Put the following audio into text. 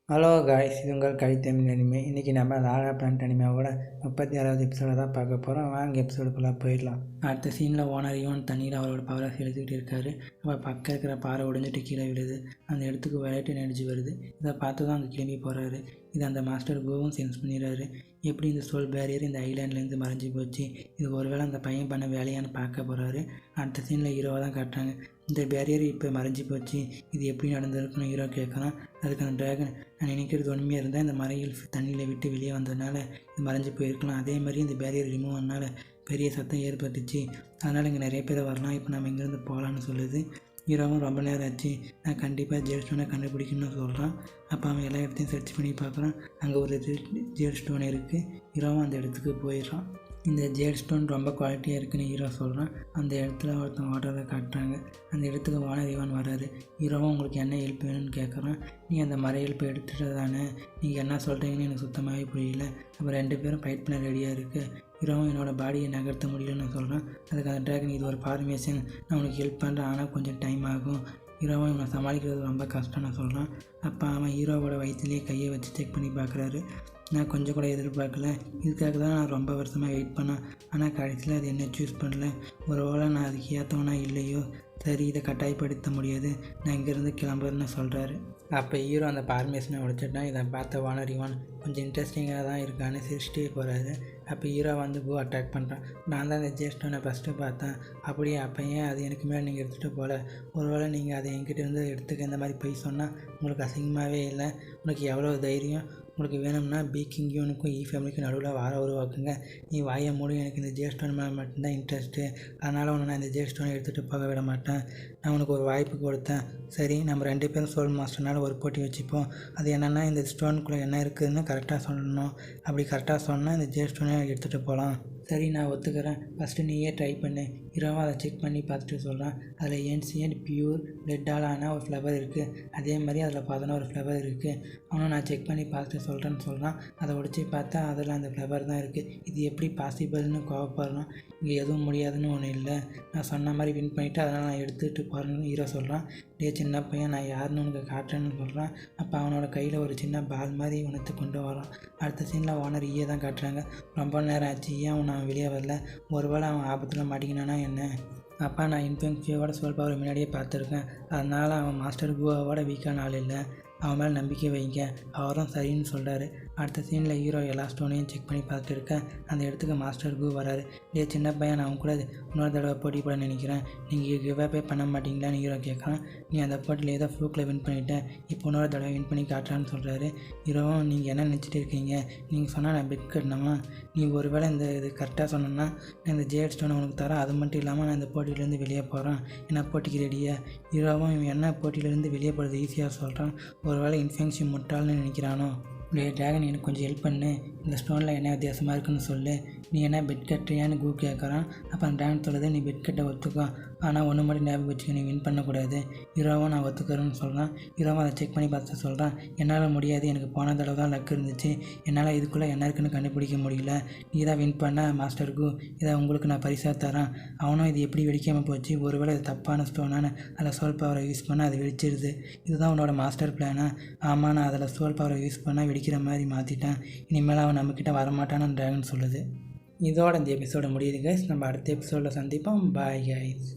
Hello guys, இது உங்கள் கவித்தமிழ் anime. இன்றைக்கி நம்ம லாலா பிளான்ட் அனிமேவோட 36வது எபிசோட தான் பார்க்க போகிறோம். வாங்க எபிசோடுக்குள்ளே போயிடலாம். அடுத்த சீனில் ஓனரையும் தண்ணியில் அவரோட பவரை செலுத்திக்கிட்டு இருக்காரு. அப்போ பக்கம் இருக்கிற பாறை உடைஞ்சிட்டு கீழே விழுது. அந்த இடத்துக்கு விளையாட்டு எனர்ஜி வருது. இதை பார்த்து தான் அங்கே கிளம்பி போகிறாரு. இது அந்த மாஸ்டர் கோவும் சென்ஸ் பண்ணிடுறாரு. எப்படி இந்த சோல் பேரியர் இந்த ஐலாண்ட்லேருந்து மறைஞ்சி போச்சு, இது ஒருவேளை அந்த பையன் பண்ண வேலையான்னு பார்க்க போகிறாரு. அடுத்த சீனில் ஹீரோவை தான் காட்டுறாங்க. இந்த பேரியர் இப்போ மறைஞ்சி போச்சு, இது எப்படி நடந்திருக்குன்னு ஹீரோ கேட்குறான். அதுக்கு அந்த ட்ராகன், நான் நினைக்கிறது உண்மையாக இருந்தால் இந்த மறையில் தண்ணியில் விட்டு வெளியே வந்ததுனால இது மறைஞ்சி போயிருக்கலாம். அதே மாதிரி இந்த பேரியர் ரிமூவ் ஆனால பெரிய சத்தம் ஏற்பட்டுச்சு, அதனால் இங்கே நிறைய பேர் வரலாம், இப்போ நம்ம இங்கேருந்து போகலான்னு சொல்லுது. ஹீரோவும் ரொம்ப நேரம் ஆச்சு, நான் கண்டிப்பாக ஜேட் ஸ்டோனை கண்டுபிடிக்கணும்னு சொல்கிறான். அப்போ அவன் எல்லா இடத்தையும் சர்ச் பண்ணி பார்க்குறான். அங்கே ஒரு ஜேட் ஸ்டோன் இருக்குது. ஹீரோவும் அந்த இடத்துக்கு போயிடுறான். இந்த ஜேட் ஸ்டோன் ரொம்ப குவாலிட்டியாக இருக்குன்னு ஹீரோ சொல்கிறான். அந்த இடத்துல ஒருத்தன் ஓடுறதை காட்டுறாங்க. அந்த இடத்துக்கு ஓனர் இவன் வராரு. ஹீரோவும் உங்களுக்கு என்ன ஹெல்ப் வேணும்னு கேட்குறான். நீ அந்த மர ஹெல்ப் எடுத்துகிட்டு தானே, நீங்கள் என்ன சொல்கிறீங்கன்னு எனக்கு சுத்தமாகவே புரியல. அப்புறம் 2 பேரும் ஃபைட் பண்ண ரெடியாக இருக்குது. ஹீரோவும் என்னோடய பாடியை நகர்த்த முடியலன்னு சொல்கிறான். அதுக்கு அந்த ட்ராகன், இது ஒரு ஃபார்மேஷன், நான் உனக்கு ஹெல்ப் பண்ணுறேன், ஆனால் கொஞ்சம் டைம் ஆகும். ஹீரோவும் இவனை சமாளிக்கிறது ரொம்ப கஷ்டம்னு சொல்கிறான். அப்போ அவன் ஹீரோவோட வயிற்றுலேயே கையை வச்சு செக் பண்ணி பார்க்குறாரு. நான் கொஞ்சம் கூட எதிர்பார்க்கல, இதுக்காக தான் நான் ரொம்ப வருஷமாக வெயிட் பண்ணேன், ஆனால் கடைசியில் அது என்ன சூஸ் பண்ணல. ஒரு வேளை நான் அதுக்கு ஏற்றவனா இல்லையோ, சரி இதை கட்டாயப்படுத்த முடியாது, நான் இங்கேருந்து கிளம்புறேன்னு சொல்கிறாரு. அப்போ ஹீரோ அந்த ஃபார்மேஷனை உடைச்சிட்டான். இதை பார்த்த ஓனர் இவன் கொஞ்சம் இன்ட்ரெஸ்டிங்காக தான் இருக்கான்னு சிரிச்சிட்டே போகிறாரு. அப்போ ஹீரோ வந்து கோ அட்டாக் பண்ணுறான். நான் தான் அந்த ஜேஸ்டோனை ஃபஸ்ட்டு பார்த்தேன், அப்படியே அப்போ ஏன் அது எனக்கு மேலே நீங்கள் எடுத்துகிட்டு போகல, ஒருவேளை நீங்கள் அதை என்கிட்டேருந்து எடுத்துக்க இந்த மாதிரி போய் சொன்னால் உங்களுக்கு அசிங்கமாகவே இல்லை, உனக்கு எவ்வளோ தைரியம், உங்களுக்கு வேணும்னா பீக்கிங்கும் ஈ ஃபேமிலிக்கும் நடுவில் வார உருவாக்குங்க, நீ வாயை மூடி, எனக்கு இந்த ஜேஸ்டோன் மேலே மட்டும்தான் இன்ட்ரெஸ்ட்டு, அதனால் உன்னை நான் இந்த ஜேஸ்டோனை எடுத்துகிட்டு போக விட மாட்டேன், நான் உனக்கு ஒரு வாய்ப்பு கொடுத்தேன், சரி நம்ம 2 பேரும் சோல் மாஸ்டர்னால ஒரு போட்டி வச்சுப்போம், அது என்னென்னா இந்த ஸ்டோனுக்குள்ளே என்ன இருக்குதுன்னு கரெக்டாக சொல்லணும், அப்படி கரெக்டாக சொன்னால் இந்த ஜேஸ்டோனை எடுத்துகிட்டு போகலாம். சரி நான் ஒத்துக்கிறேன், ஃபஸ்ட்டு நீயே ட்ரை பண்ணு. ஹீரோவாக அதை செக் பண்ணி பார்த்துட்டு சொல்கிறான். அதில் ஏன்சியன்ட் பியூர் ரெட்டால் ஆன ஒரு ஃப்ளவர் இருக்குது, அதே மாதிரி அதில் 11 ஃப்ளவர் இருக்குது. அவனும் நான் செக் பண்ணி பார்த்துட்டு சொல்கிறேன்னு சொல்கிறான். அதை உடச்சி பார்த்தா அதில் அந்த ஃப்ளவர் தான் இருக்குது. இது எப்படி பாசிபிள்னு கோவப்படுறான். இங்கே எதுவும் முடியாதுன்னு ஒன்றும் இல்லை, நான் சொன்ன மாதிரி வின் பண்ணிவிட்டு அதனால் நான் எடுத்துகிட்டு போகிறேன்னு ஹீரோ சொல்கிறான். டே சின்ன பையன், நான் யாருன்னு உனக்கு காட்டுறேன்னு சொல்கிறான். அப்போ அவனோட கையில் ஒரு சின்ன பால் மாதிரி உனத்து கொண்டு வரான். அடுத்த சீனில் ஓனர் ஈயை தான் காட்டுறாங்க. ரொம்ப நேரம் ஆச்சு, ஏன் அவன் வெளியே வரல, ஒருவேளை அவன் ஆபத்தில் மாட்டிக்கினானா என்ன. அப்பா நான் இன்ஃபென்சியோட சோல் பவர் முன்னாடியே பார்த்துருக்கேன், அதனால் அவன் மாஸ்டர் குவாவோட வீக்கான ஆள் இல்லை, அவன் மேலே நம்பிக்கை வைங்க, அவரும் சரின்னு சொல்கிறாரு. அடுத்த சீனில் ஹீரோ எல்லா ஸ்டோனையும் செக் பண்ணி பார்த்துட்டு இருக்கேன். அந்த இடத்துக்கு மாஸ்டர் கு வராரு. டே சின்ன பையன், நான் கூட இன்னொரு தடவை போட்டி போட நினைக்கிறேன், நீங்கள் கிவ்அப்பே பண்ண மாட்டீங்களான்னு ஹீரோ கேட்குறான். நீ அந்த போட்டியில் ஏதோ ஃப்ளூக்கில் வின் பண்ணிட்டேன், இப்போ இன்னொரு தடவை வின் பண்ணி காட்டுறான்னு சொல்கிறாரு. ஹீரோவும், நீங்கள் என்ன நினச்சிட்டு இருக்கீங்க, நீங்கள் சொன்னால் நான் பெட் கட்டணுமா, நீ ஒருவேளை இது கரெக்டாக சொன்னேன்னா நான் இந்த ஜேட் ஸ்டோனை உனக்கு தரேன், அது மட்டும் இல்லாமல் நான் இந்த போட்டியிலேருந்து வெளியே போகிறேன், என்ன போட்டிக்கு ரெடியா. ஹீரோவும் இவன் என்ன போட்டியிலேருந்து வெளியே போகிறது ஈஸியாக சொல்கிறான். ஒருவேளை இன்ஃபென்சி முட்டாள்னு நினைக்கிறானோ. டே ட்ராகன், எனக்கு கொஞ்சம் ஹெல்ப் பண்ணு, இந்த ஸ்டோனில் என்ன வித்தியாசமாக இருக்குன்னு சொல்லு, நீ என்ன பெட் கட்டுறியான்னு கூ கேட்குறான். அப்போ அந்த ட்ராகன் சொல்லுது, நீ பெட் கட்ட ஒத்துக்கோ, ஆனால் ஒன்று மட்டும் ஞாபகம் வச்சுக்க, நீ வின் பண்ணக்கூடாது. ஹீரோவும் நான் ஒத்துக்கிறேன்னு சொல்கிறான். ஹீரோவும் அதை செக் பண்ணி பார்த்து சொல்கிறான். என்னால் முடியாது, எனக்கு போன தடவை தான் லக் இருந்துச்சு, என்னால் இதுக்குள்ளே என்ன இருக்குன்னு கண்டுபிடிக்க முடியல, நீ தான் வின் பண்ண மாஸ்டர் கு, இதை உங்களுக்கு நான் பரிசாக தரேன். அவனும் இது எப்படி வெடிக்காமல் போச்சு, ஒருவேளை இது தப்பான ஸ்டோனானு அதில் சோல் பவரை யூஸ் பண்ணால் அது வெடிச்சிருது, இதுதான் உன்னோட மாஸ்டர் பிளானா. ஆமாம், நான் அதில் சோல் பவரை யூஸ் பண்ணால் வெடிக்கிற மாதிரி மாற்றிட்டேன், இனிமேல் அவன் நம்மக்கிட்ட வரமாட்டான்னு ட்ராகன் சொல்லுது. இதோட இந்த எபிசோட முடியுது கைஸ். நம்ம அடுத்த எபிசோடில் சந்திப்போம். Bye guys.